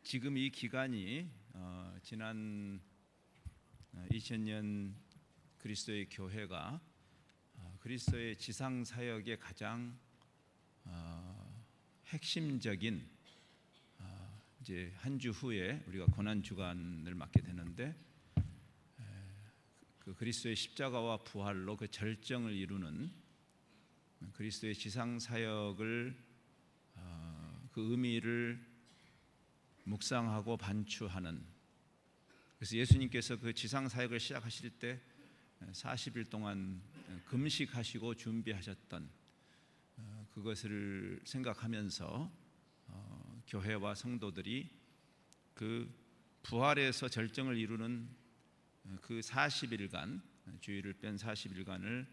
지금 이 기간이 지난 2000년 그리스도의 교회가 그리스도의 지상 사역의 가장 핵심적인 이제 한 주 후에 우리가 고난 주간을 맞게 되는데, 그 그리스도의 십자가와 부활로 그 절정을 이루는 그리스도의 지상 사역을 그 의미를 묵상하고 반추하는, 그래서 예수님께서 그 지상 사역을 시작하실 때 40일 동안 금식하시고 준비하셨던 그것을 생각하면서 교회와 성도들이 그 부활에서 절정을 이루는 그 40일간, 주일을 뺀 40일간을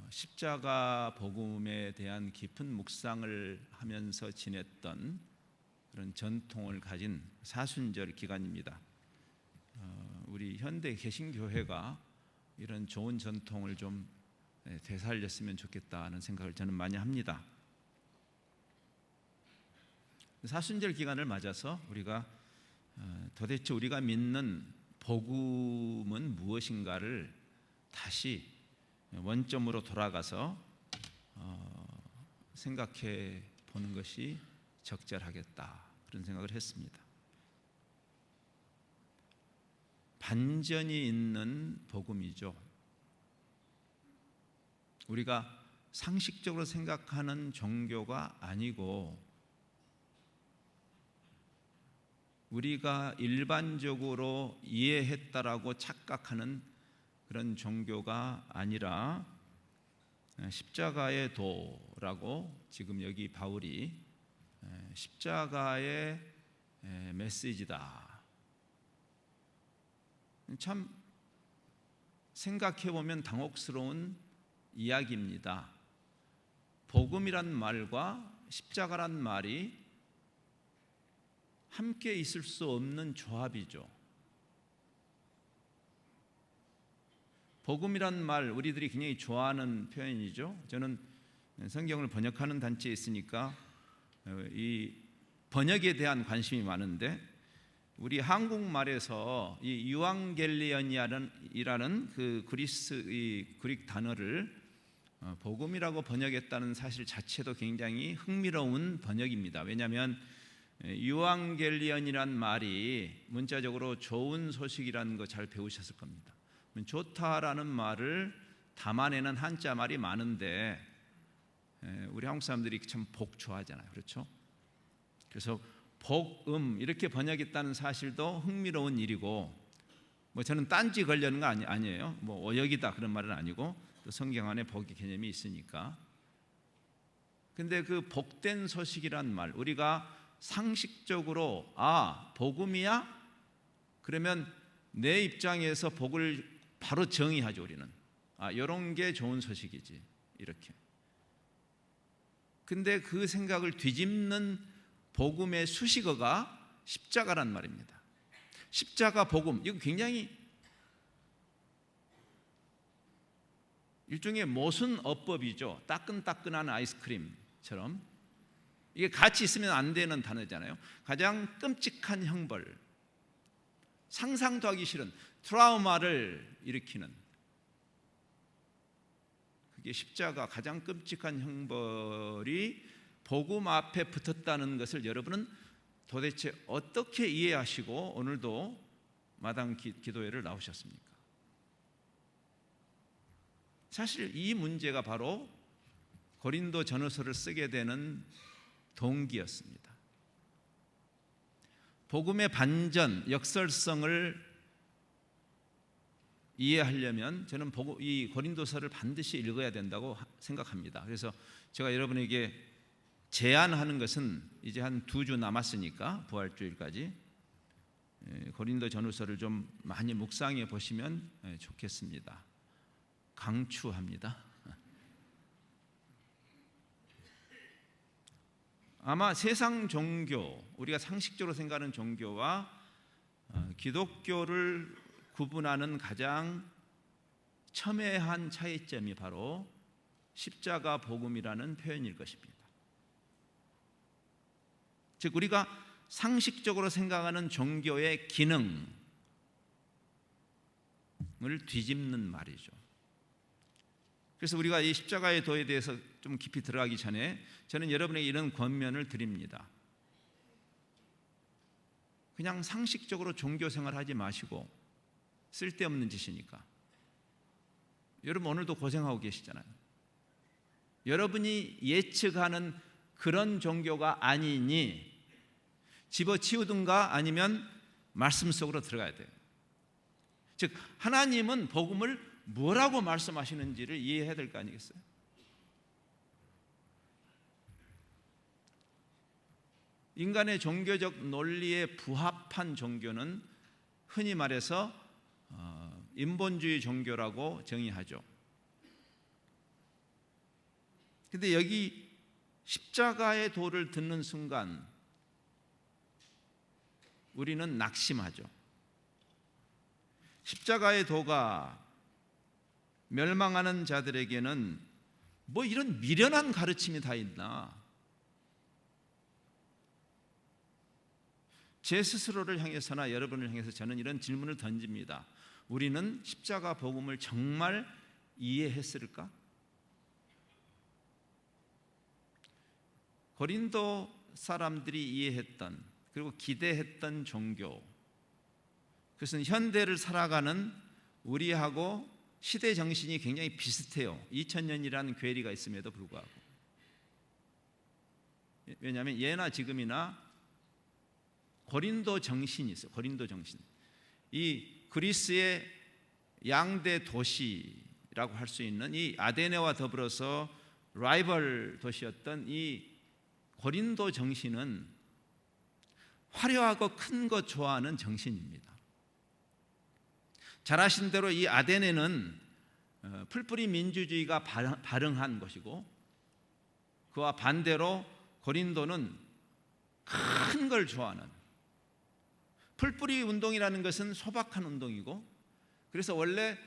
십자가 복음에 대한 깊은 묵상을 하면서 지냈던 그런 전통을 가진 사순절 기간입니다. 우리 현대 개신교회가 이런 좋은 전통을 좀 되살렸으면 좋겠다는 생각을 저는 많이 합니다. 사순절 기간을 맞아서 우리가 도대체 우리가 믿는 복음은 무엇인가를 다시 원점으로 돌아가서 생각해 보는 것이 적절하겠다, 그런 생각을 했습니다. 반전이 있는 복음이죠. 우리가 상식적으로 생각하는 종교가 아니고, 우리가 일반적으로 이해했다라고 착각하는 그런 종교가 아니라 십자가의 도라고, 지금 여기 바울이 십자가의 메시지다. 참 생각해 보면 당혹스러운 이야기입니다. 복음이란 말과 십자가란 말이 함께 있을 수 없는 조합이죠. 복음이란 말, 우리들이 굉장히 좋아하는 표현이죠. 저는 성경을 번역하는 단체에 있으니까 이 번역에 대한 관심이 많은데, 우리 한국말에서 이 유앙겔리언이라는 그 그릭 단어를 복음이라고 번역했다는 사실 자체도 굉장히 흥미로운 번역입니다. 왜냐하면 유앙겔리언이란 말이 문자적으로 좋은 소식이라는 거 잘 배우셨을 겁니다. 좋다라는 말을 담아내는 한자 말이 많은데, 우리 한국 사람들이 참 복 좋아하잖아요. 그렇죠? 그래서 복음 이렇게 번역했다는 사실도 흥미로운 일이고, 뭐 저는 딴지 걸려는 거 아니에요. 뭐 오역이다 그런 말은 아니고, 또 성경 안에 복의 개념이 있으니까. 근데 그 복된 소식이란 말, 우리가 상식적으로 복음이야? 그러면 내 입장에서 복을 바로 정의하죠. 우리는 이런 게 좋은 소식이지, 이렇게. 근데 그 생각을 뒤집는 복음의 수식어가 십자가란 말입니다. 십자가 복음, 이거 굉장히 일종의 모순어법이죠. 따끈따끈한 아이스크림처럼 이게 같이 있으면 안 되는 단어잖아요. 가장 끔찍한 형벌, 상상도 하기 싫은 트라우마를 일으키는, 그게 십자가, 가장 끔찍한 형벌이 복음 앞에 붙었다는 것을 여러분은 도대체 어떻게 이해하시고 오늘도 마당 기도회를 나오셨습니까? 사실 이 문제가 바로 고린도 전후서를 쓰게 되는 동기였습니다. 복음의 반전, 역설성을 이해하려면 저는 이 고린도서를 반드시 읽어야 된다고 생각합니다. 그래서 제가 여러분에게 제안하는 것은, 이제 한 2주 남았으니까 부활주일까지 고린도 전후서를 좀 많이 묵상해 보시면 좋겠습니다. 강추합니다. 아마 세상 종교, 우리가 상식적으로 생각하는 종교와 기독교를 구분하는 가장 첨예한 차이점이 바로 십자가 복음이라는 표현일 것입니다. 즉, 우리가 상식적으로 생각하는 종교의 기능을 뒤집는 말이죠. 그래서 우리가 이 십자가의 도에 대해서 좀 깊이 들어가기 전에 저는 여러분에게 이런 권면을 드립니다. 그냥 상식적으로 종교 생활하지 마시고, 쓸데없는 짓이니까. 여러분 오늘도 고생하고 계시잖아요. 여러분이 예측하는 그런 종교가 아니니 집어치우든가 아니면 말씀 속으로 들어가야 돼요. 즉 하나님은 복음을 뭐라고 말씀하시는지를 이해해야 될 거 아니겠어요? 인간의 종교적 논리에 부합한 종교는 흔히 말해서 인본주의 종교라고 정의하죠. 근데 여기 십자가의 도를 듣는 순간 우리는 낙심하죠. 십자가의 도가 멸망하는 자들에게는 뭐 이런 미련한 가르침이 다 있나? 제 스스로를 향해서나 여러분을 향해서 저는 이런 질문을 던집니다. 우리는 십자가 복음을 정말 이해했을까? 고린도 사람들이 이해했던 그리고 기대했던 종교, 그것은 현대를 살아가는 우리하고 시대 정신이 굉장히 비슷해요. 2000년이라는 괴리가 있음에도 불구하고. 왜냐하면 예나 지금이나 고린도 정신이 있어요. 고린도 정신. 이 그리스의 양대 도시라고 할 수 있는 이 아테네와 더불어서 라이벌 도시였던 이 고린도 정신은 화려하고 큰 것 좋아하는 정신입니다. 잘 아신 대로 이 아테네는 풀뿌리 민주주의가 발흥한 것이고, 그와 반대로 고린도는 큰 걸 좋아하는, 풀뿌리 운동이라는 것은 소박한 운동이고, 그래서 원래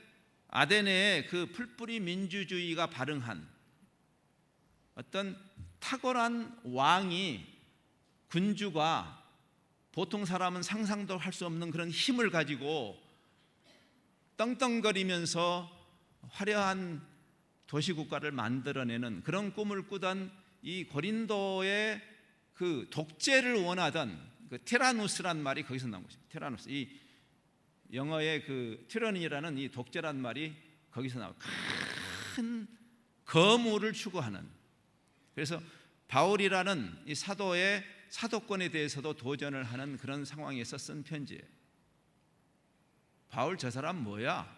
아테네에 그 풀뿌리 민주주의가 발흥한 어떤 탁월한 왕이, 군주가 보통 사람은 상상도 할 수 없는 그런 힘을 가지고 떵떵거리면서 화려한 도시국가를 만들어내는 그런 꿈을 꾸던 이 고린도의 그 독재를 원하던 그 티라누스란 말이 거기서 나온 것입니다. 티라누스, 이 영어의 그 티라니라는 이 독재란 말이 거기서 나와요. 큰 거물을 추구하는. 그래서 바울이라는 이 사도의 사도권에 대해서도 도전을 하는 그런 상황에서 쓴 편지예요. 바울 저 사람 뭐야?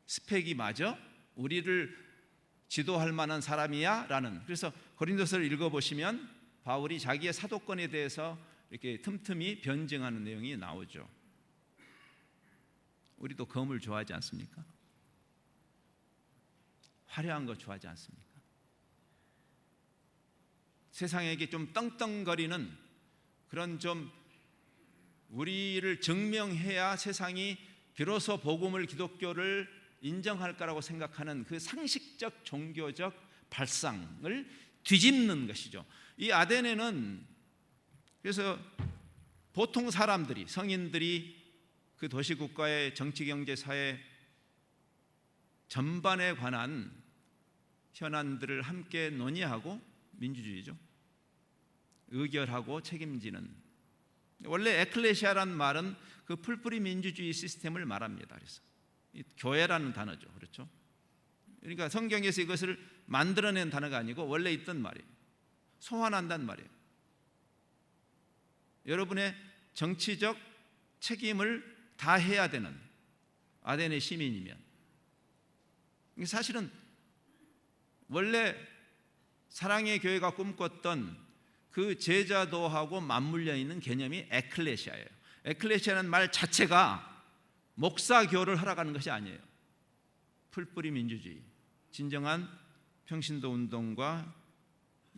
스펙이 맞아? 우리를 지도할 만한 사람이야? 라는. 그래서 고린도서를 읽어보시면 바울이 자기의 사도권에 대해서 이렇게 틈틈이 변증하는 내용이 나오죠. 우리도 검을 좋아하지 않습니까? 화려한 거 좋아하지 않습니까? 세상에게 좀 떵떵거리는 그런 좀 우리를 증명해야 세상이 비로소 복음을, 기독교를 인정할까라고 생각하는 그 상식적 종교적 발상을 뒤집는 것이죠. 이 아테네는 그래서 보통 사람들이, 성인들이 그 도시국가의 정치, 경제, 사회 전반에 관한 현안들을 함께 논의하고, 민주주의죠, 의결하고 책임지는, 원래 에클레시아라는 말은 그 풀뿌리 민주주의 시스템을 말합니다. 그래서 교회라는 단어죠. 그렇죠? 그러니까 성경에서 이것을 만들어낸 단어가 아니고 원래 있던 말이에요. 소환한단 말이에요. 여러분의 정치적 책임을 다 해야 되는 아테네 시민이면, 사실은 원래 사랑의 교회가 꿈꿨던 그 제자도하고 맞물려 있는 개념이 에클레시아예요. 에클레시아라는 말 자체가 목사교를 하라가는 것이 아니에요. 풀뿌리 민주주의, 진정한 평신도 운동과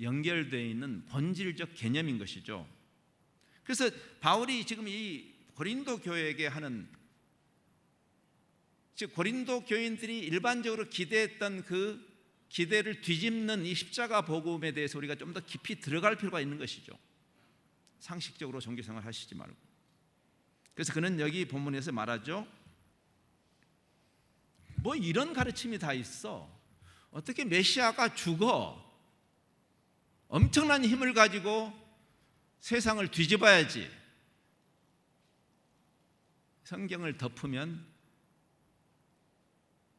연결되어 있는 본질적 개념인 것이죠. 그래서 바울이 지금 이 고린도 교회에게 하는, 즉 고린도 교인들이 일반적으로 기대했던 그 기대를 뒤집는 이 십자가 복음에 대해서 우리가 좀 더 깊이 들어갈 필요가 있는 것이죠. 상식적으로 종교생활 하시지 말고. 그래서 그는 여기 본문에서 말하죠. 뭐 이런 가르침이 다 있어. 어떻게 메시아가 죽어 엄청난 힘을 가지고 세상을 뒤집어야지. 성경을 덮으면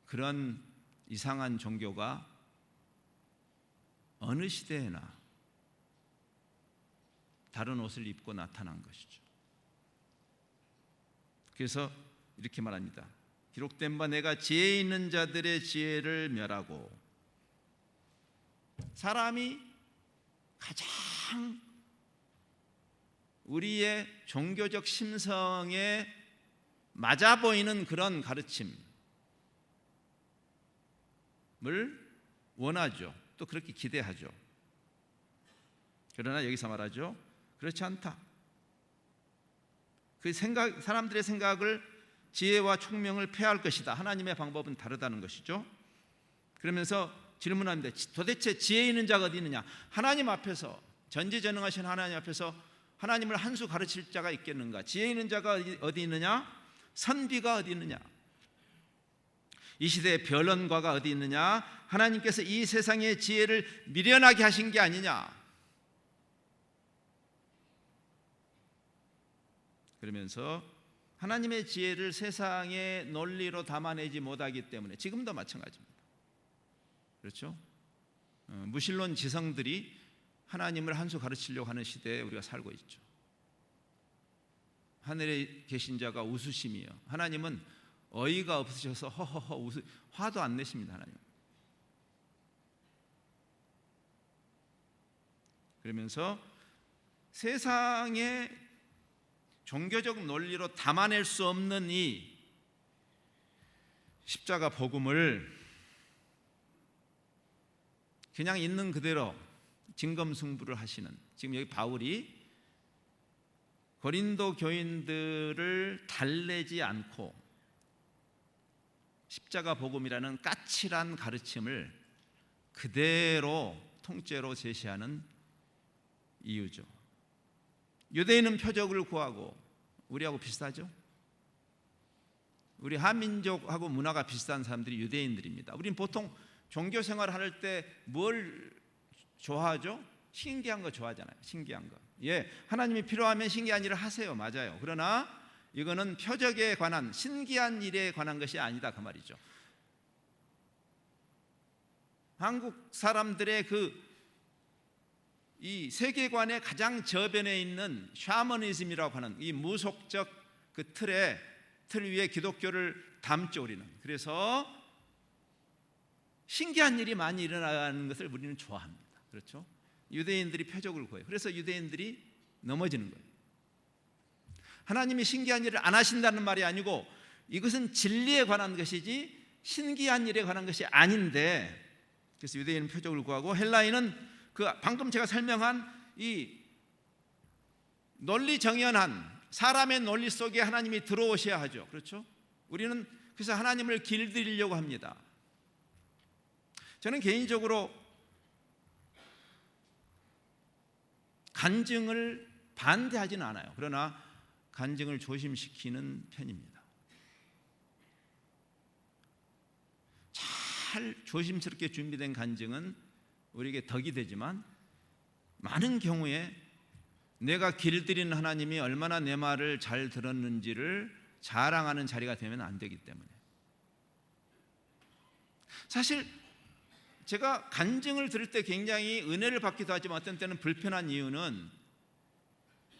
그런 이상한 종교가 어느 시대에나 다른 옷을 입고 나타난 것이죠. 그래서 이렇게 말합니다. 기록된 바 내가 지혜 있는 자들의 지혜를 멸하고. 사람이 가장 우리의 종교적 심성에 맞아 보이는 그런 가르침을 원하죠. 또 그렇게 기대하죠. 그러나 여기서 말하죠. 그렇지 않다. 그 생각, 사람들의 생각을 지혜와 총명을 폐할 것이다. 하나님의 방법은 다르다는 것이죠. 그러면서 질문합니다. 도대체 지혜 있는 자가 어디 있느냐? 하나님 앞에서, 전지전능하신 하나님 앞에서 하나님을 한 수 가르칠 자가 있겠는가? 지혜 있는 자가 어디 있느냐? 선비가 어디 있느냐? 이 시대의 변론가가 어디 있느냐? 하나님께서 이 세상의 지혜를 미련하게 하신 게 아니냐? 그러면서 하나님의 지혜를 세상의 논리로 담아내지 못하기 때문에 지금도 마찬가지입니다. 그렇죠? 무신론 지성들이 하나님을 한 수 가르치려고 하는 시대에 우리가 살고 있죠. 하늘에 계신 자가 웃으심이요. 하나님은 어이가 없으셔서 허허허 화도 안 내십니다. 하나님. 그러면서 세상의 종교적 논리로 담아낼 수 없는 이 십자가 복음을 그냥 있는 그대로 진검승부를 하시는, 지금 여기 바울이 고린도 교인들을 달래지 않고 십자가 복음이라는 까칠한 가르침을 그대로 통째로 제시하는 이유죠. 유대인은 표적을 구하고, 우리하고 비슷하죠? 우리 한민족하고 문화가 비슷한 사람들이 유대인들입니다. 우리는 보통 종교 생활을 할 때 뭘 좋아하죠? 신기한 거 좋아하잖아요. 신기한 거. 예, 하나님이 필요하면 신기한 일을 하세요. 맞아요. 그러나 이거는 표적에 관한, 신기한 일에 관한 것이 아니다 그 말이죠. 한국 사람들의 이 세계관의 가장 저변에 있는 샤머니즘이라고 하는 이 무속적 그 틀 위에 기독교를 담죠 우리는. 그래서 신기한 일이 많이 일어나는 것을 우리는 좋아합니다. 그렇죠? 유대인들이 표적을 구해요. 그래서 유대인들이 넘어지는 거예요. 하나님이 신기한 일을 안 하신다는 말이 아니고 이것은 진리에 관한 것이지 신기한 일에 관한 것이 아닌데, 그래서 유대인은 표적을 구하고 헬라인은 그 방금 제가 설명한 이 논리 정연한 사람의 논리 속에 하나님이 들어오셔야 하죠. 그렇죠? 우리는 그래서 하나님을 길들이려고 합니다. 저는 개인적으로 간증을 반대하지는 않아요. 그러나 간증을 조심시키는 편입니다. 잘 조심스럽게 준비된 간증은 우리에게 덕이 되지만 많은 경우에 내가 길들이는 하나님이 얼마나 내 말을 잘 들었는지를 자랑하는 자리가 되면 안 되기 때문에, 사실 제가 간증을 들을 때 굉장히 은혜를 받기도 하지만 어떤 때는 불편한 이유는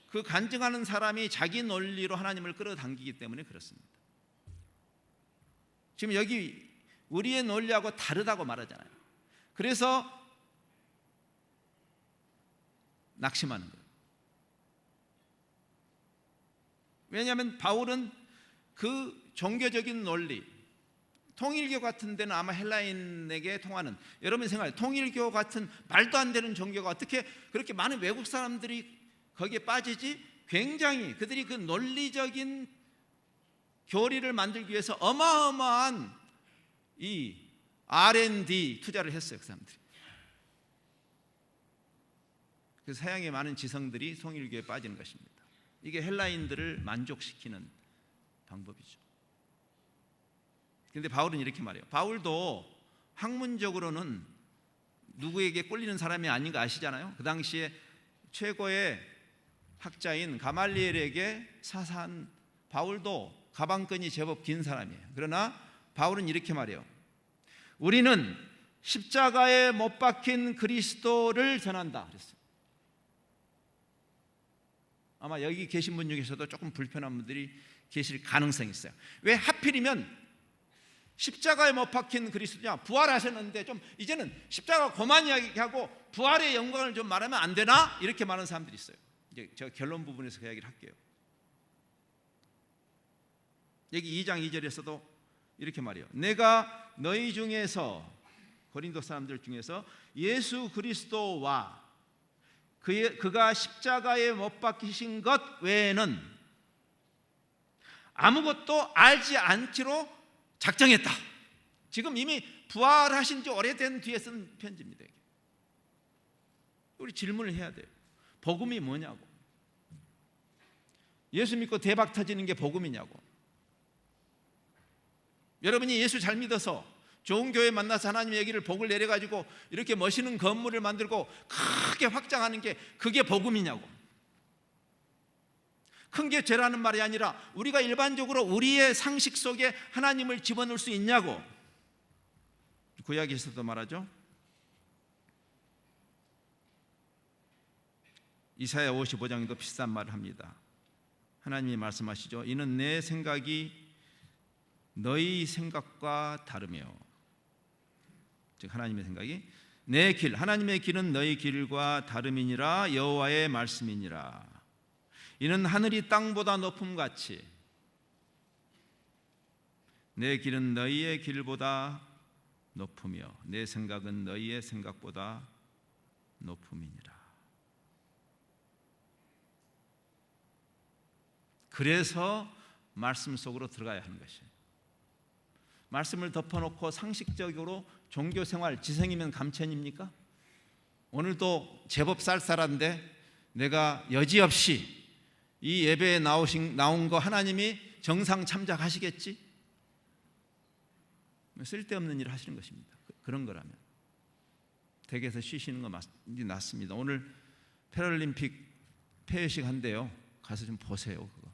그 간증하는 사람이 자기 논리로 하나님을 끌어당기기 때문에 그렇습니다. 지금 여기 우리의 논리하고 다르다고 말하잖아요. 그래서 낙심하는 거예요. 왜냐하면 바울은 그 종교적인 논리, 통일교 같은 데는 아마 헬라인에게 통하는, 여러분 생각해요. 통일교 같은 말도 안 되는 종교가 어떻게 그렇게 많은 외국 사람들이 거기에 빠지지? 굉장히 그들이 그 논리적인 교리를 만들기 위해서 어마어마한 이 R&D 투자를 했어요. 그 사람들이. 그래서 서양의 많은 지성들이 통일교에 빠지는 것입니다. 이게 헬라인들을 만족시키는 방법이죠. 그런데 바울은 이렇게 말해요. 바울도 학문적으로는 누구에게 꼴리는 사람이 아닌 거 아시잖아요. 그 당시에 최고의 학자인 가말리엘에게 사사한 바울도 가방끈이 제법 긴 사람이에요. 그러나 바울은 이렇게 말해요. 우리는 십자가에 못 박힌 그리스도를 전한다 그랬어요. 아마 여기 계신 분 중에서도 조금 불편한 분들이 계실 가능성이 있어요. 왜 하필이면 십자가에 못 박힌 그리스도냐? 부활하셨는데 좀 이제는 십자가 그만 이야기하고 부활의 영광을 좀 말하면 안 되나? 이렇게 말하는 사람들이 있어요. 이제 제가 결론 부분에서 그 이야기를 할게요. 여기 2장 2절에서도 이렇게 말해요. 내가 너희 중에서, 고린도 사람들 중에서 예수 그리스도와 그가 십자가에 못 박히신 것 외에는 아무것도 알지 않기로 작정했다. 지금 이미 부활하신 지 오래된 뒤에 쓴 편지입니다. 우리 질문을 해야 돼요. 복음이 뭐냐고. 예수 믿고 대박 터지는 게 복음이냐고. 여러분이 예수 잘 믿어서 좋은 교회 만나서 하나님의 얘기를 복을 내려가지고 이렇게 멋있는 건물을 만들고 크게 확장하는 게 그게 복음이냐고. 큰 게 죄라는 말이 아니라 우리가 일반적으로 우리의 상식 속에 하나님을 집어넣을 수 있냐고. 구약에서도 말하죠. 이사야 55장에도 비슷한 말을 합니다. 하나님이 말씀하시죠. 이는 내 생각이 너희 생각과 다르며, 즉 하나님의 생각이 내 길, 하나님의 길은 너희 길과 다름이니라. 여호와의 말씀이니라. 이는 하늘이 땅보다 높음같이 내 길은 너희의 길보다 높으며 내 생각은 너희의 생각보다 높음이니라. 그래서 말씀 속으로 들어가야 하는 것이에요. 말씀을 덮어놓고 상식적으로 종교생활, 지성이면 감천입니까? 오늘도 제법 쌀쌀한데 내가 여지없이 이 예배에 나온 거 하나님이 정상 참작하시겠지? 쓸데없는 일을 하시는 것입니다. 그런 거라면 댁에서 쉬시는 거 낫습니다. 오늘 패럴림픽 폐회식 한대요. 가서 좀 보세요. 그거.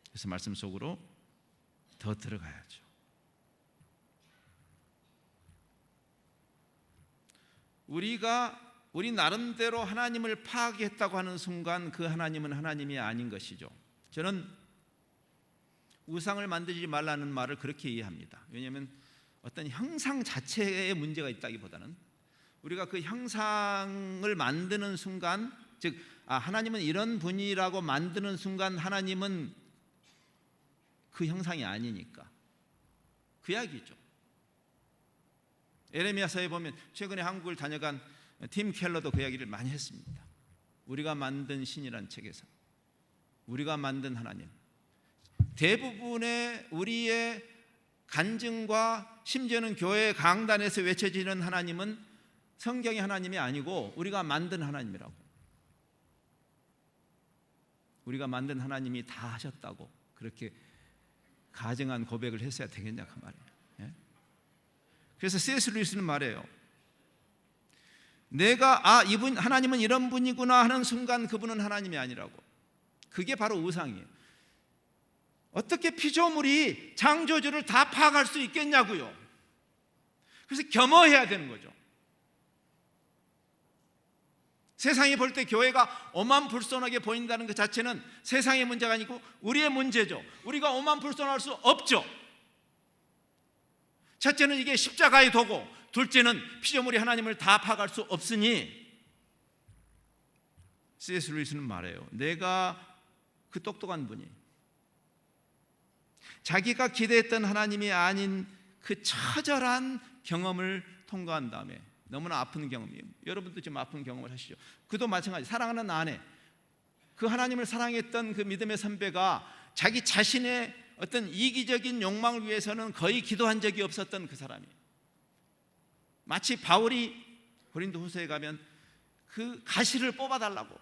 그래서 말씀 속으로 더 들어가야죠. 우리 나름대로 하나님을 파악했다고 하는 순간 그 하나님은 하나님이 아닌 것이죠. 저는 우상을 만들지 말라는 말을 그렇게 이해합니다. 왜냐하면 어떤 형상 자체에 문제가 있다기보다는 우리가 그 형상을 만드는 순간, 즉 하나님은 이런 분이라고 만드는 순간 하나님은 그 형상이 아니니까 그 이야기죠. 에레미야서에 보면 최근에 한국을 다녀간 팀 켈러도 그 이야기를 많이 했습니다. 우리가 만든 신이란 책에서 우리가 만든 하나님, 대부분의 우리의 간증과 심지어는 교회 강단에서 외쳐지는 하나님은 성경의 하나님이 아니고 우리가 만든 하나님이라고. 우리가 만든 하나님이 다 하셨다고 그렇게 가정한 고백을 했어야 되겠냐 그 말이에요. 예? 그래서 C.S. 루이스는 말해요. 내가 이분 하나님은 이런 분이구나 하는 순간 그분은 하나님이 아니라고. 그게 바로 우상이에요. 어떻게 피조물이 창조주를 다 파악할 수 있겠냐고요. 그래서 겸허해야 되는 거죠. 세상이 볼 때 교회가 오만불손하게 보인다는 것 자체는 세상의 문제가 아니고 우리의 문제죠. 우리가 오만불손할 수 없죠. 첫째는 이게 십자가의 도고, 둘째는 피조물이 하나님을 다 파악할 수 없으니 C.S. 루이스는 말해요. 내가 그 똑똑한 분이 자기가 기대했던 하나님이 아닌 그 처절한 경험을 통과한 다음에, 너무나 아픈 경험이에요. 여러분도 지금 아픈 경험을 하시죠. 그도 마찬가지. 사랑하는 아내, 그 하나님을 사랑했던 그 믿음의 선배가 자기 자신의 어떤 이기적인 욕망을 위해서는 거의 기도한 적이 없었던 그 사람이 마치 바울이 고린도후서에 가면 그 가시를 뽑아달라고,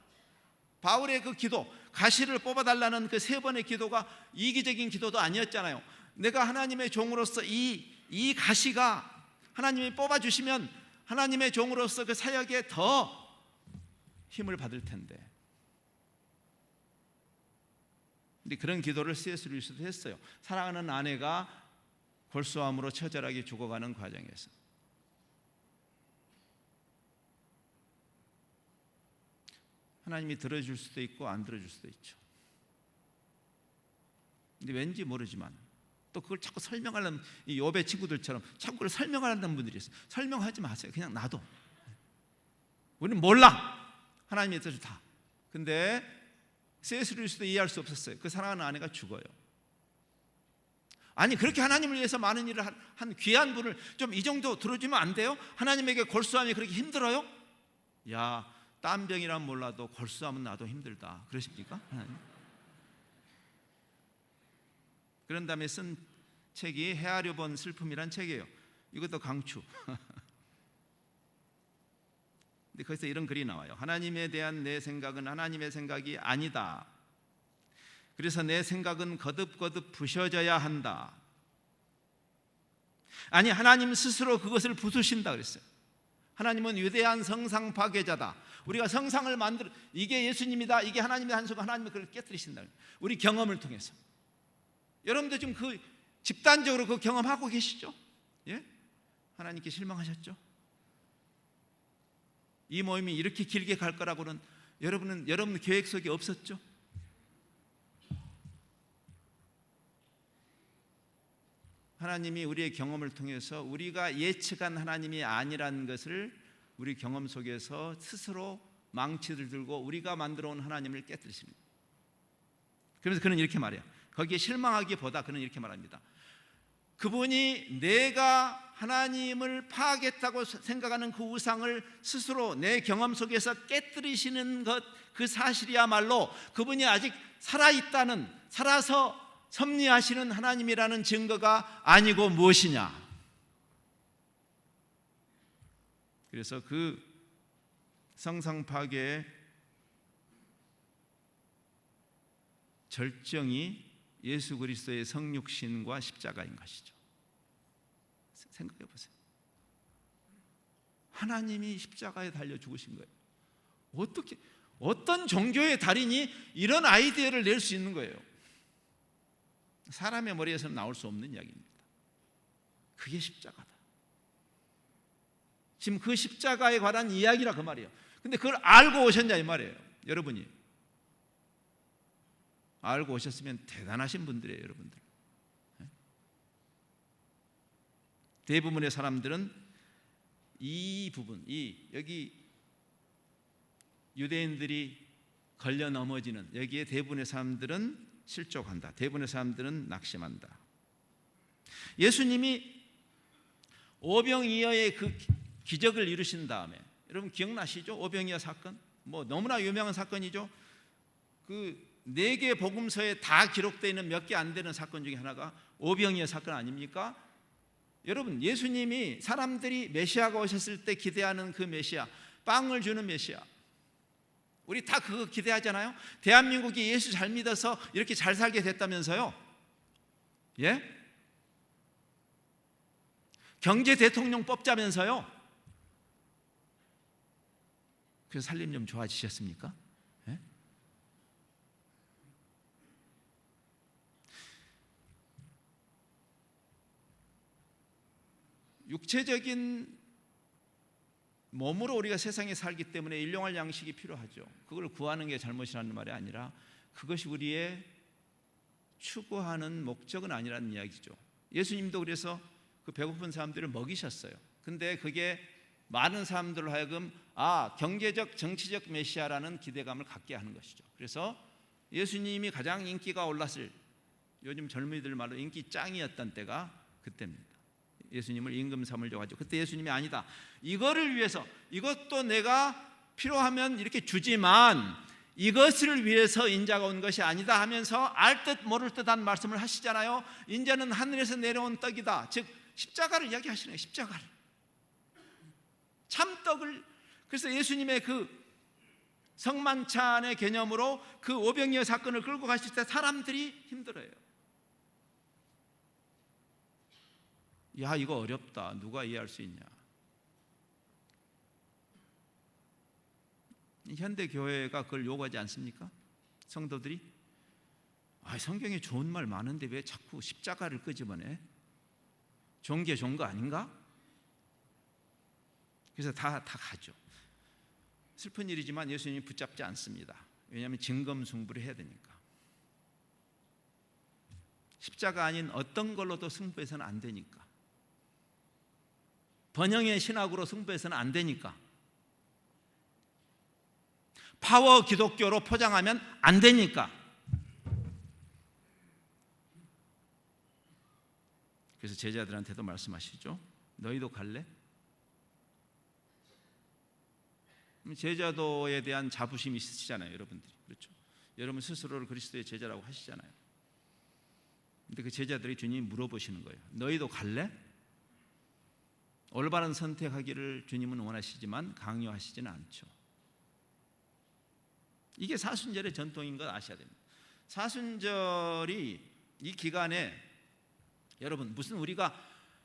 바울의 그 기도, 가시를 뽑아달라는 그 3번의 기도가 이기적인 기도도 아니었잖아요. 내가 하나님의 종으로서 이 가시가 하나님이 뽑아주시면 하나님의 종으로서 그 사역에 더 힘을 받을 텐데. 근데 그런 기도를 C.S. 루이스도 했어요. 사랑하는 아내가 골수암으로 처절하게 죽어가는 과정에서. 하나님이 들어줄 수도 있고 안 들어줄 수도 있죠. 근데 왠지 모르지만 또 그걸 자꾸 설명하려는, 이 욥의 친구들처럼 자꾸 그걸 설명하려는 분들이 있어요. 설명하지 마세요. 그냥 놔둬. 우리는 몰라. 하나님의 뜻을 다. 근데 C.S. 루이스도 이해할 수 없었어요. 그 사랑하는 아내가 죽어요. 아니, 그렇게 하나님을 위해서 많은 일을 한 귀한 분을 좀 이 정도 들어주면 안 돼요? 하나님에게 골수함이 그렇게 힘들어요? 야, 땀병이란 몰라도 골수함은 나도 힘들다. 그러십니까? 하나님? 그런 다음에 쓴 책이 헤아려 본 슬픔이란 책이에요. 이것도 강추. 근데 거기서 이런 글이 나와요. 하나님에 대한 내 생각은 하나님의 생각이 아니다. 그래서 내 생각은 거듭거듭 부셔져야 한다. 아니, 하나님 스스로 그것을 부수신다 그랬어요. 하나님은 위대한 성상 파괴자다. 우리가 성상을 만들어, 이게 예수님이다, 이게 하나님의 한 수가, 하나님이 그걸 깨뜨리신다. 우리 경험을 통해서. 여러분도 지금 그 집단적으로 그 경험하고 계시죠? 예? 하나님께 실망하셨죠? 이 모임이 이렇게 길게 갈 거라고는 여러분 계획 속에 없었죠? 하나님이 우리의 경험을 통해서 우리가 예측한 하나님이 아니라는 것을 우리 경험 속에서 스스로 망치를 들고 우리가 만들어 온 하나님을 깨뜨리십니다. 그래서 그는 이렇게 말해요. 거기에 실망하기보다 그는 이렇게 말합니다. 그분이 내가 하나님을 파하겠다고 생각하는 그 우상을 스스로 내 경험 속에서 깨뜨리시는 것, 그 사실이야말로 그분이 아직 살아있다는, 살아서 섭리하시는 하나님이라는 증거가 아니고 무엇이냐. 그래서 그 성상 파괴의 절정이 예수 그리스도의 성육신과 십자가인 것이죠. 생각해 보세요. 하나님이 십자가에 달려 죽으신 거예요. 어떻게, 어떤 종교의 달인이 이런 아이디어를 낼 수 있는 거예요? 사람의 머리에서는 나올 수 없는 이야기입니다. 그게 십자가다. 지금 그 십자가에 관한 이야기라 그 말이에요. 근데 그걸 알고 오셨냐 이 말이에요. 여러분이 알고 오셨으면 대단하신 분들이에요. 여러분들. 대부분의 사람들은 이 부분, 여기 유대인들이 걸려 넘어지는 여기에 대부분의 사람들은 실족한다. 대부분의 사람들은 낙심한다. 예수님이 오병이어의 그 기적을 이루신 다음에, 여러분 기억나시죠? 오병이어 사건, 뭐 너무나 유명한 사건이죠. 그 4개 복음서에 다 기록되어 있는 몇 개 안 되는 사건 중에 하나가 오병이어 사건 아닙니까? 여러분, 예수님이 사람들이 메시아가 오셨을 때 기대하는 그 메시아, 빵을 주는 메시아, 우리 다 그거 기대하잖아요. 대한민국이 예수 잘 믿어서 이렇게 잘 살게 됐다면서요. 예? 경제 대통령 뽑자면서요. 그래서 살림 좀 좋아지셨습니까? 예? 육체적인 몸으로 우리가 세상에 살기 때문에 일용할 양식이 필요하죠. 그걸 구하는 게 잘못이라는 말이 아니라 그것이 우리의 추구하는 목적은 아니라는 이야기죠. 예수님도 그래서 그 배고픈 사람들을 먹이셨어요. 근데 그게 많은 사람들로 하여금 경제적, 정치적 메시아라는 기대감을 갖게 하는 것이죠. 그래서 예수님이 가장 인기가 올랐을, 요즘 젊은이들 말로 인기 짱이었던 때가 그때입니다. 예수님을 임금 삼으려고 하죠. 그때 예수님이 아니다, 이거를 위해서, 이것도 내가 필요하면 이렇게 주지만 이것을 위해서 인자가 온 것이 아니다 하면서 알 듯 모를 듯한 말씀을 하시잖아요. 인자는 하늘에서 내려온 떡이다. 즉 십자가를 이야기하시네요. 십자가를. 참떡을. 그래서 예수님의 그 성만찬의 개념으로 그 오병이어 사건을 끌고 가실 때 사람들이 힘들어요. 야, 이거 어렵다. 누가 이해할 수 있냐? 현대 교회가 그걸 요구하지 않습니까? 성도들이 성경에 좋은 말 많은데 왜 자꾸 십자가를 끄집어내? 좋은 게 좋은 거 아닌가? 그래서 다 가죠. 슬픈 일이지만 예수님이 붙잡지 않습니다. 왜냐하면 진검승부를 해야 되니까. 십자가 아닌 어떤 걸로도 승부해서는 안 되니까. 번영의 신학으로 승부해서는 안 되니까. 파워 기독교로 포장하면 안 되니까. 그래서 제자들한테도 말씀하시죠. 너희도 갈래? 제자도에 대한 자부심이 있으시잖아요, 여러분들이. 그렇죠? 여러분 스스로를 그리스도의 제자라고 하시잖아요. 근데 그 제자들이 주님이 물어보시는 거예요. 너희도 갈래? 올바른 선택하기를 주님은 원하시지만 강요하시지는 않죠. 이게 사순절의 전통인 걸 아셔야 됩니다. 사순절이 이 기간에 여러분 무슨 우리가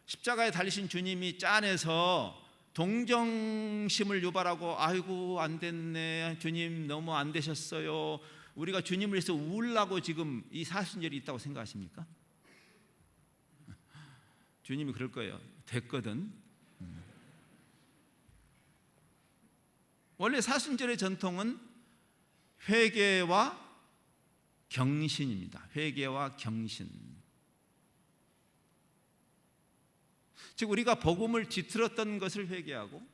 십자가에 달리신 주님이 짠해서 동정심을 유발하고 아이고 안 됐네, 주님 너무 안 되셨어요, 우리가 주님을 위해서 울라고 지금 이 사순절이 있다고 생각하십니까? 주님이 그럴 거예요. 됐거든. 원래 사순절의 전통은 회개와 경신입니다. 회개와 경신. 즉 우리가 복음을 뒤틀었던 것을 회개하고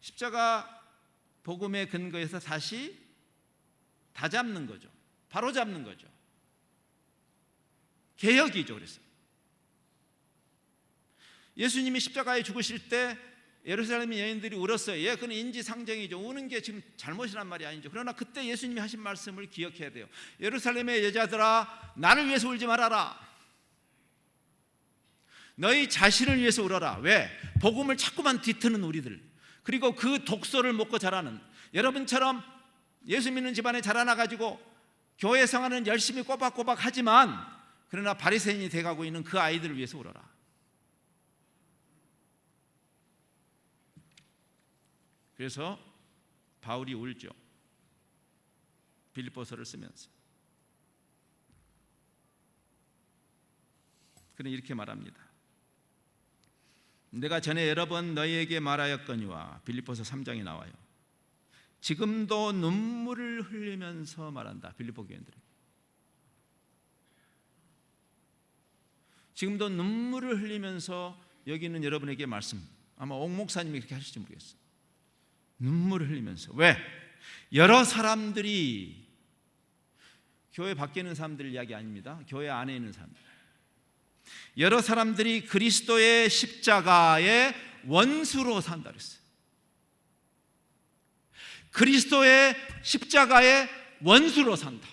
십자가 복음의 근거에서 다시 다잡는 거죠. 바로 잡는 거죠. 개혁이죠. 그래서 예수님이 십자가에 죽으실 때 예루살렘 여인들이 울었어요. 예, 그건 인지상정이죠. 우는 게 지금 잘못이란 말이 아니죠. 그러나 그때 예수님이 하신 말씀을 기억해야 돼요. 예루살렘의 여자들아, 나를 위해서 울지 말아라. 너희 자신을 위해서 울어라. 왜? 복음을 자꾸만 뒤트는 우리들, 그리고 그 독소를 먹고 자라는 여러분처럼 예수 믿는 집안에 자라나가지고 교회 생활은 열심히 꼬박꼬박 하지만 그러나 바리새인이 돼가고 있는 그 아이들을 위해서 울어라. 그래서 바울이 울죠. 빌립보서를 쓰면서. 그는 이렇게 말합니다. 내가 전에 여러 번 너희에게 말하였거니와, 빌립보서 3장에 나와요. 지금도 눈물을 흘리면서 말한다. 빌립보 교인들에게. 지금도 눈물을 흘리면서 여기 있는 여러분에게 말씀. 아마 옥 목사님이 그렇게 하실지 모르겠어요. 눈물을 흘리면서. 왜? 여러 사람들이, 교회 밖에 있는 사람들 이야기 아닙니다. 교회 안에 있는 사람들. 여러 사람들이 그리스도의 십자가의 원수로 산다 그랬어요. 그리스도의 십자가의 원수로 산다.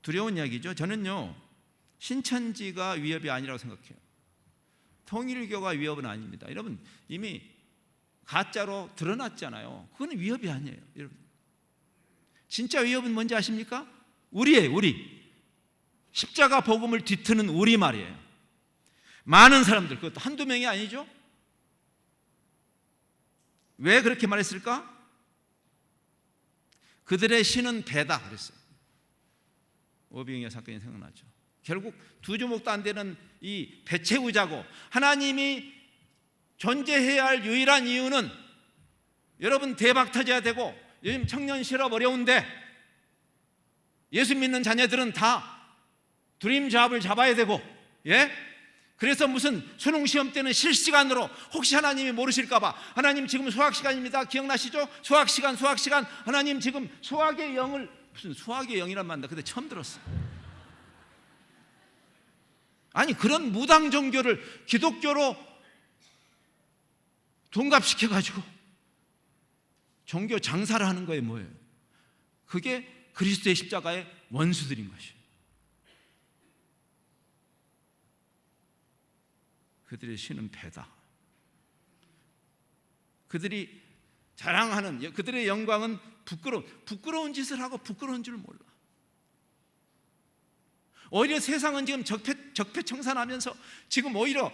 두려운 이야기죠. 저는요, 신천지가 위협이 아니라고 생각해요. 통일교가 위협은 아닙니다. 여러분 이미 가짜로 드러났잖아요. 그건 위협이 아니에요. 여러분 진짜 위협은 뭔지 아십니까? 우리예요. 우리 십자가 복음을 뒤트는 우리 말이에요. 많은 사람들, 그것도 한두 명이 아니죠. 왜 그렇게 말했을까? 그들의 신은 배다 그랬어요. 오병이어 사건이 생각나죠. 결국 두 주먹도 안 되는 이 배 채우자고, 하나님이 존재해야 할 유일한 이유는 여러분 대박 터져야 되고, 요즘 청년 실업 어려운데 예수 믿는 자녀들은 다 드림 잡을 잡아야 되고, 예? 그래서 무슨 수능 시험 때는 실시간으로, 혹시 하나님이 모르실까 봐, 하나님 지금 수학 시간입니다. 기억나시죠? 수학 시간 하나님 지금 수학의 영을, 무슨 수학의 영이란 말인다. 근데 처음 들었어. 아니 그런 무당 종교를 기독교로 둔갑시켜가지고 종교 장사를 하는 거예요. 뭐예요? 그게 그리스도의 십자가의 원수들인 것이에요. 그들이 쉬는 배다. 그들이 자랑하는 그들의 영광은 부끄러운 짓을 하고 부끄러운 줄 몰라. 오히려 세상은 지금 적폐청산하면서 지금 오히려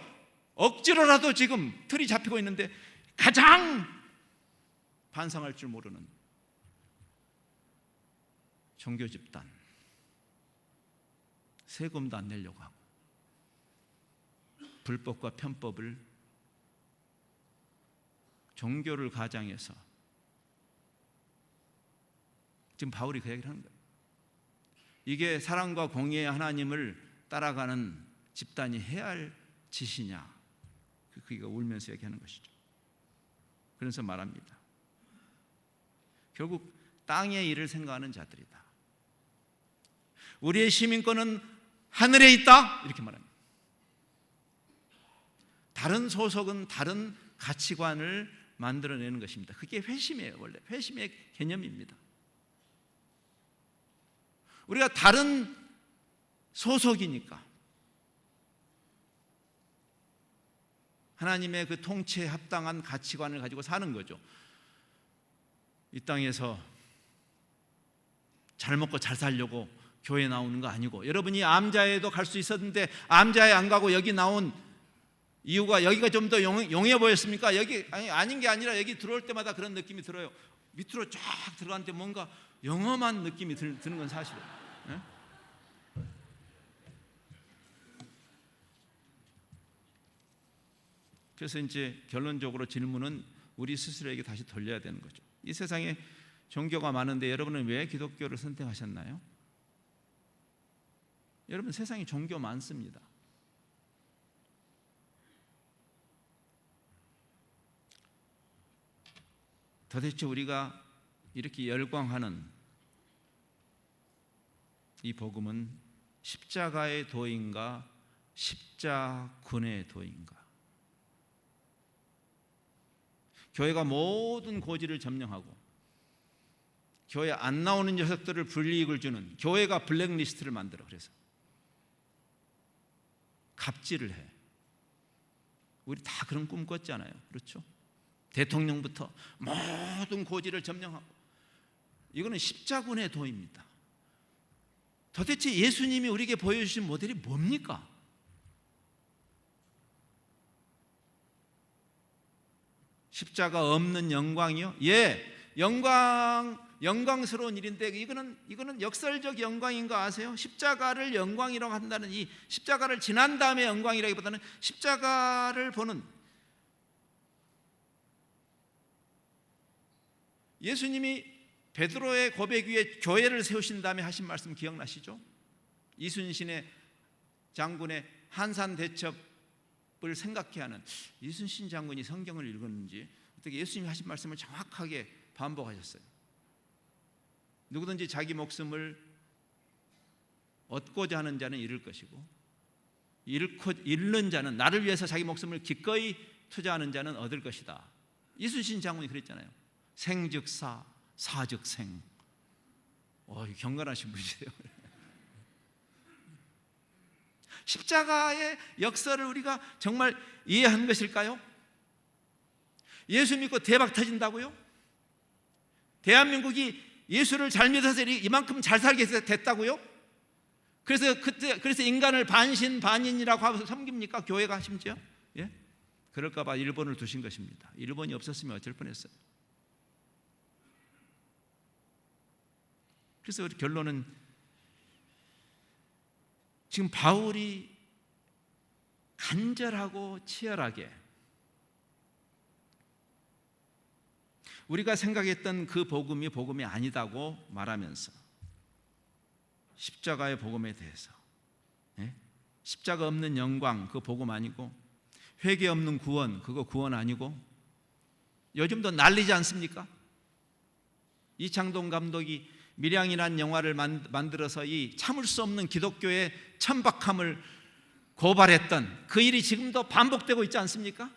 억지로라도 지금 틀이 잡히고 있는데 가장 반성할 줄 모르는 종교 집단, 세금도 안 내려고 하고 불법과 편법을 종교를 가장해서 지금 바울이 그 얘기를 하는 거예요. 이게 사랑과 공의의 하나님을 따라가는 집단이 해야 할 짓이냐? 그가 울면서 얘기하는 것이죠. 그래서 말합니다. 결국 땅의 일을 생각하는 자들이다. 우리의 시민권은 하늘에 있다. 이렇게 말합니다. 다른 소속은 다른 가치관을 만들어내는 것입니다. 그게 회심이에요. 원래 회심의 개념입니다. 우리가 다른 소속이니까 하나님의 그 통치에 합당한 가치관을 가지고 사는 거죠. 이 땅에서 잘 먹고 잘 살려고 교회 나오는 거 아니고, 여러분이 암자에도 갈 수 있었는데 암자에 안 가고 여기 나온 이유가 여기가 좀 더 용해 보였습니까? 여기 아닌 게 아니라 여기 들어올 때마다 그런 느낌이 들어요. 밑으로 쫙 들어가는데 뭔가 영험한 느낌이 드는 건 사실이에요. 네? 그래서 이제 결론적으로 질문은 우리 스스로에게 다시 돌려야 되는 거죠. 이 세상에 종교가 많은데 여러분은 왜 기독교를 선택하셨나요? 여러분, 세상에 종교 많습니다. 도대체 우리가 이렇게 열광하는 이 복음은 십자가의 도인가 십자군의 도인가? 교회가 모든 고지를 점령하고 교회 안 나오는 녀석들을 불이익을 주는, 교회가 블랙리스트를 만들어. 그래서 갑질을 해. 우리 다 그런 꿈 꿨잖아요. 그렇죠? 대통령부터 모든 고지를 점령하고. 이거는 십자군의 도입니다. 도대체 예수님이 우리에게 보여주신 모델이 뭡니까? 십자가 없는 영광이요? 예, 영광스러운 일인데 이거는 역설적 영광인 거 아세요? 십자가를 영광이라고 한다는, 이 십자가를 지난 다음에 영광이라기보다는 십자가를 보는, 예수님이 베드로의 고백 위에 교회를 세우신 다음에 하신 말씀 기억나시죠? 이순신의 장군의 한산 대첩을 생각해 하는, 이순신 장군이 성경을 읽었는지 어떻게 예수님이 하신 말씀을 정확하게 반복하셨어요. 누구든지 자기 목숨을 얻고자 하는 자는 잃을 것이고, 잃는 자는, 나를 위해서 자기 목숨을 기꺼이 투자하는 자는 얻을 것이다. 이순신 장군이 그랬잖아요. 생즉사, 사즉생. 경건하신 분이세요. 십자가의 역사를 우리가 정말 이해한 것일까요? 예수 믿고 대박 터진다고요? 대한민국이 예수를 잘 믿어서 이만큼 잘 살게 됐다고요? 그래서 인간을 반신반인이라고 하고 섬깁니까? 교회가 심지어? 예? 그럴까 봐 일본을 두신 것입니다. 일본이 없었으면 어쩔 뻔했어요. 그래서 우리 결론은, 지금 바울이 간절하고 치열하게 우리가 생각했던 그 복음이 아니다고 말하면서 십자가의 복음에 대해서, 십자가 없는 영광, 그거 복음 아니고, 회개 없는 구원, 그거 구원 아니고, 요즘도 난리지 않습니까? 이창동 감독이 밀양이라는 영화를 만들어서 이 참을 수 없는 기독교의 천박함을 고발했던 그 일이 지금도 반복되고 있지 않습니까?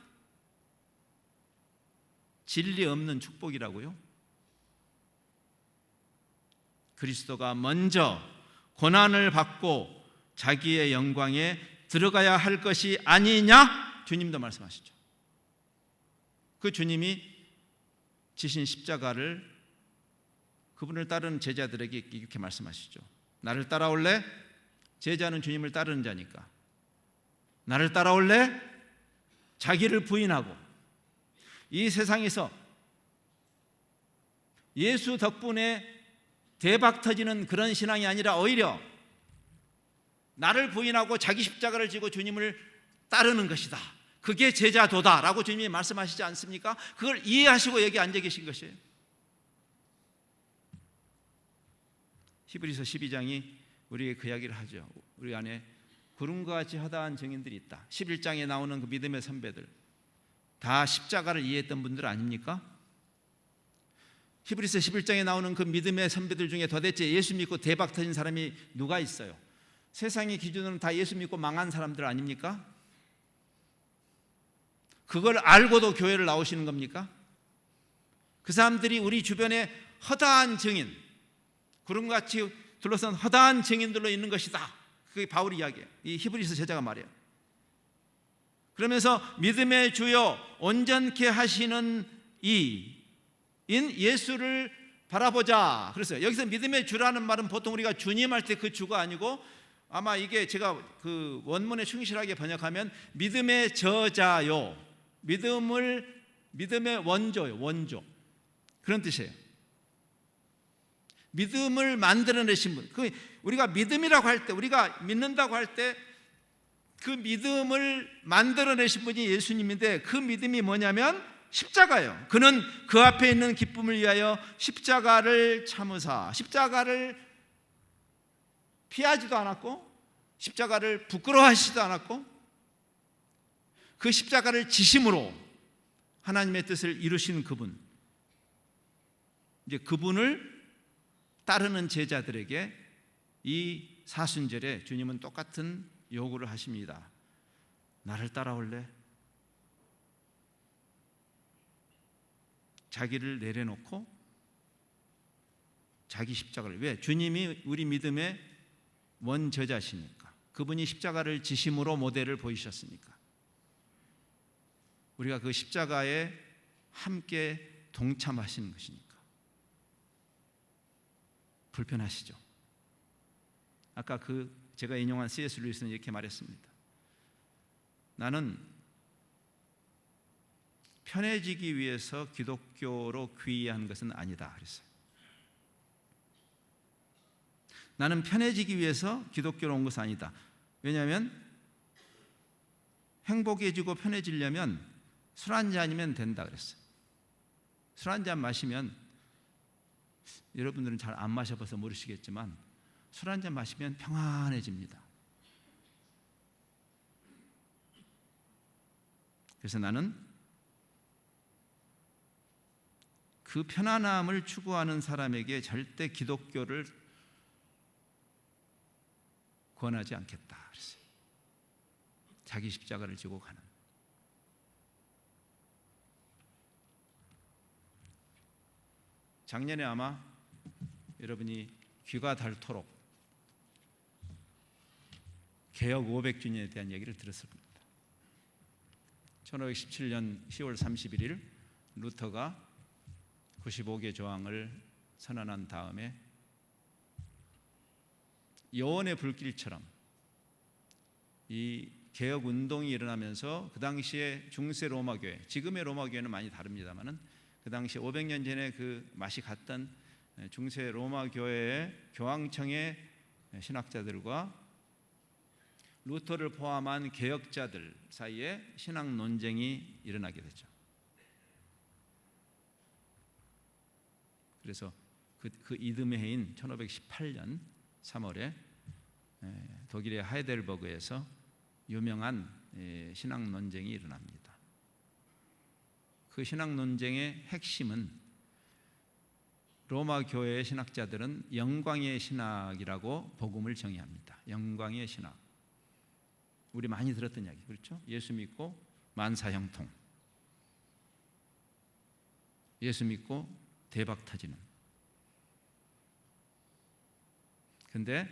진리 없는 축복이라고요? 그리스도가 먼저 고난을 받고 자기의 영광에 들어가야 할 것이 아니냐? 주님도 말씀하시죠. 그 주님이 지신 십자가를 그분을 따르는 제자들에게 이렇게 말씀하시죠. 나를 따라올래? 제자는 주님을 따르는 자니까. 나를 따라올래? 자기를 부인하고 이 세상에서 예수 덕분에 대박 터지는 그런 신앙이 아니라 오히려 나를 부인하고 자기 십자가를 지고 주님을 따르는 것이다. 그게 제자도다라고 주님이 말씀하시지 않습니까? 그걸 이해하시고 여기 앉아 계신 것이에요. 히브리서 12장이 우리에게 그 이야기를 하죠. 우리 안에 구름과 같이 허다한 증인들이 있다. 11장에 나오는 그 믿음의 선배들 다 십자가를 이해했던 분들 아닙니까? 히브리서 11장에 나오는 그 믿음의 선배들 중에 도대체 예수 믿고 대박 터진 사람이 누가 있어요? 세상의 기준으로는 다 예수 믿고 망한 사람들 아닙니까? 그걸 알고도 교회를 나오시는 겁니까? 그 사람들이 우리 주변에 허다한 증인, 구름같이 둘러싼 허다한 증인들로 있는 것이다. 그게 바울이 이야기해요. 이 히브리서 제자가 말해요. 그러면서 믿음의 주요 온전케 하시는 이인 예수를 바라보자. 그래서 여기서 믿음의 주라는 말은 보통 우리가 주님 할 때 그 주가 아니고 아마 이게 제가 그 원문에 충실하게 번역하면 믿음의 저자요. 믿음의 원조요. 원조. 그런 뜻이에요. 믿음을 만들어내신 분. 우리가 믿음이라고 할 때, 우리가 믿는다고 할 때 그 믿음을 만들어내신 분이 예수님인데 그 믿음이 뭐냐면 십자가예요. 그는 그 앞에 있는 기쁨을 위하여 십자가를 참으사 십자가를 피하지도 않았고 십자가를 부끄러워하시지도 않았고 그 십자가를 지심으로 하나님의 뜻을 이루신 그분, 이제 그분을 따르는 제자들에게 이 사순절에 주님은 똑같은 요구를 하십니다. 나를 따라올래? 자기를 내려놓고 자기 십자가를, 왜? 주님이 우리 믿음의 원저자시니까. 그분이 십자가를 지심으로 모델을 보이셨으니까. 우리가 그 십자가에 함께 동참하시는 것이니까. 불편하시죠? 아까 제가 인용한 C.S. 루이스는 이렇게 말했습니다. 나는 편해지기 위해서 기독교로 귀의한 것은 아니다 그랬어요. 나는 편해지기 위해서 기독교로 온 것은 아니다. 왜냐하면 행복해지고 편해지려면 술 한 잔이면 된다 그랬어요. 술 한 잔 마시면, 여러분들은 잘 안 마셔봐서 모르시겠지만 술 한 잔 마시면 평안해집니다. 그래서 나는 그 편안함을 추구하는 사람에게 절대 기독교를 권하지 않겠다 그랬어요. 자기 십자가를 지고 가는. 작년에 아마 여러분이 귀가 닳도록 개혁 500주년에 대한 얘기를 들었을 겁니다. 1517년 10월 31일 루터가 95개 조항을 선언한 다음에 여원의 불길처럼 이 개혁 운동이 일어나면서 그 당시에 중세 로마 교회, 지금의 로마 교회는 많이 다릅니다만은 그 당시 500년 전에 그 맛이 갔던 중세 로마 교회의 교황청의 신학자들과 루터를 포함한 개혁자들 사이에 신학 논쟁이 일어나게 되죠. 그래서 그 이듬해 해인 1518년 3월에 독일의 하이델버그에서 유명한 신학 논쟁이 일어납니다. 그 신학 논쟁의 핵심은 로마 교회의 신학자들은 영광의 신학이라고 복음을 정의합니다. 영광의 신학. 우리 많이 들었던 이야기, 그렇죠? 예수 믿고 만사 형통, 예수 믿고 대박 터지는. 근데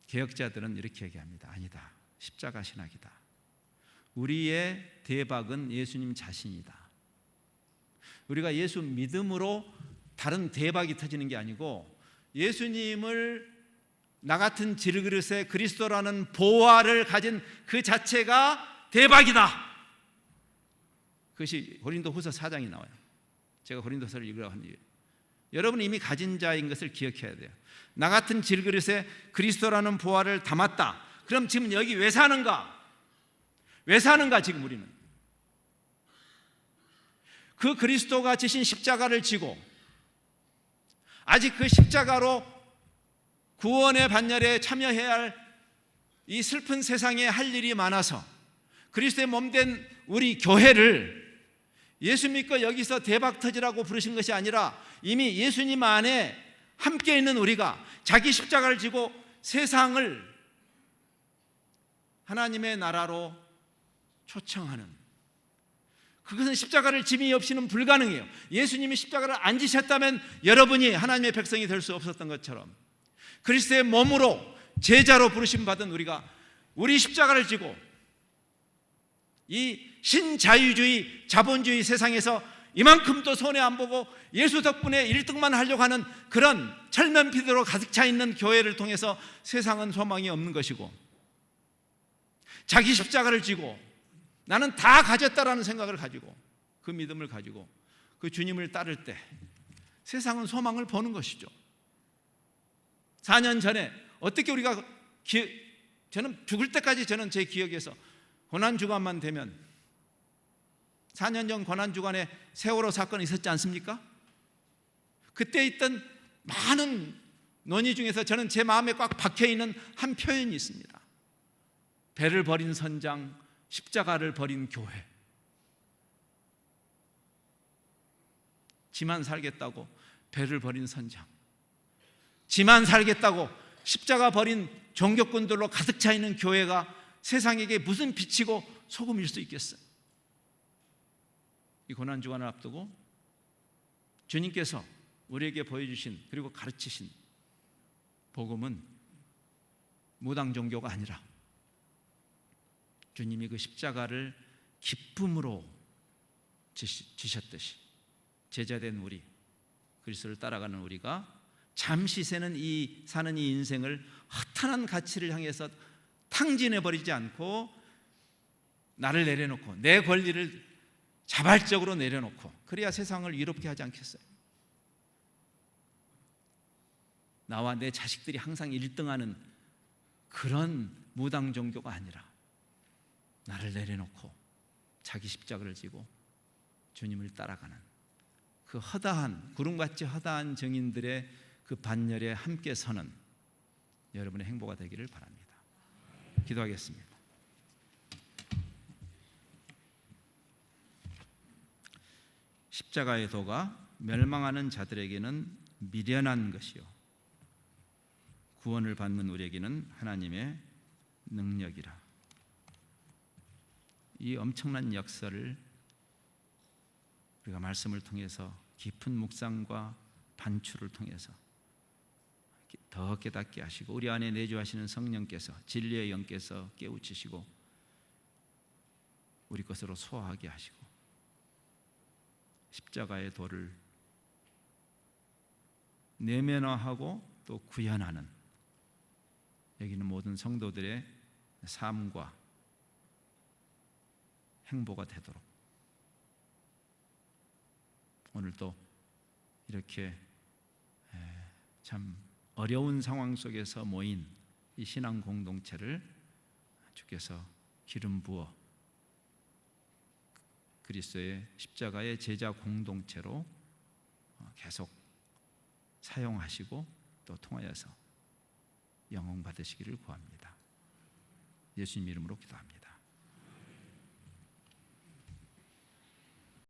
개혁자들은 이렇게 얘기합니다. 아니다, 십자가 신학이다. 우리의 대박은 예수님 자신이다. 우리가 예수 믿음으로 다른 대박이 터지는 게 아니고 예수님을 나 같은 질그릇에 그리스도라는 보화를 가진 그 자체가 대박이다. 그것이 고린도후서 4장이 나와요. 제가 고린도서를 읽으라고 합니다. 여러분은 이미 가진 자인 것을 기억해야 돼요. 나 같은 질그릇에 그리스도라는 보화를 담았다. 그럼 지금 여기 왜 사는가? 왜 사는가 지금 우리는? 그 그리스도가 지신 십자가를 지고 아직 그 십자가로 구원의 반열에 참여해야 할 이 슬픈 세상에 할 일이 많아서 그리스도의 몸된 우리 교회를 예수 믿고 여기서 대박 터지라고 부르신 것이 아니라 이미 예수님 안에 함께 있는 우리가 자기 십자가를 지고 세상을 하나님의 나라로 초청하는, 그것은 십자가를 짐이 없이는 불가능해요. 예수님이 십자가를 안 지셨다면 여러분이 하나님의 백성이 될 수 없었던 것처럼 그리스도의 몸으로 제자로 부르심 받은 우리가 우리 십자가를 지고 이 신자유주의 자본주의 세상에서 이만큼도 손해 안 보고 예수 덕분에 1등만 하려고 하는 그런 철면피대로 가득 차 있는 교회를 통해서 세상은 소망이 없는 것이고, 자기 십자가를 지고 나는 다 가졌다라는 생각을 가지고 그 믿음을 가지고 그 주님을 따를 때 세상은 소망을 보는 것이죠. 4년 전에 어떻게 우리가 저는 죽을 때까지 저는 제 기억에서 고난주간만 되면 4년 전 고난주간에 세월호 사건이 있었지 않습니까? 그때 있던 많은 논의 중에서 저는 제 마음에 꽉 박혀있는 한 표현이 있습니다. 배를 버린 선장, 십자가를 버린 교회. 지만 살겠다고 배를 버린 선장, 지만 살겠다고 십자가 버린 종교꾼들로 가득 차 있는 교회가 세상에게 무슨 빛이고 소금일 수 있겠어요? 이 고난주간을 앞두고 주님께서 우리에게 보여주신 그리고 가르치신 복음은 무당 종교가 아니라 주님이 그 십자가를 기쁨으로 지셨듯이 제자된 우리, 그리스도를 따라가는 우리가 잠시 사는 이 인생을 허탄한 가치를 향해서 탕진해버리지 않고 나를 내려놓고 내 권리를 자발적으로 내려놓고 그래야 세상을 이롭게 하지 않겠어요? 나와 내 자식들이 항상 1등하는 그런 무당 종교가 아니라 나를 내려놓고 자기 십자가를 지고 주님을 따라가는 그 허다한, 구름같이 허다한 증인들의 그 반열에 함께 서는 여러분의 행보가 되기를 바랍니다. 기도하겠습니다. 십자가의 도가 멸망하는 자들에게는 미련한 것이요 구원을 받는 우리에게는 하나님의 능력이라. 이 엄청난 역사를 우리가 말씀을 통해서 깊은 묵상과 반추를 통해서 더 깨닫게 하시고 우리 안에 내주하시는 성령께서 진리의 영께서 깨우치시고 우리 것으로 소화하게 하시고 십자가의 도를 내면화하고 또 구현하는 여기는 모든 성도들의 삶과 행보가 되도록 오늘도 이렇게 참 어려운 상황 속에서 모인 이 신앙 공동체를 주께서 기름 부어 그리스도의 십자가의 제자 공동체로 계속 사용하시고 또 통하여서 영광 받으시기를 구합니다. 예수님 이름으로 기도합니다.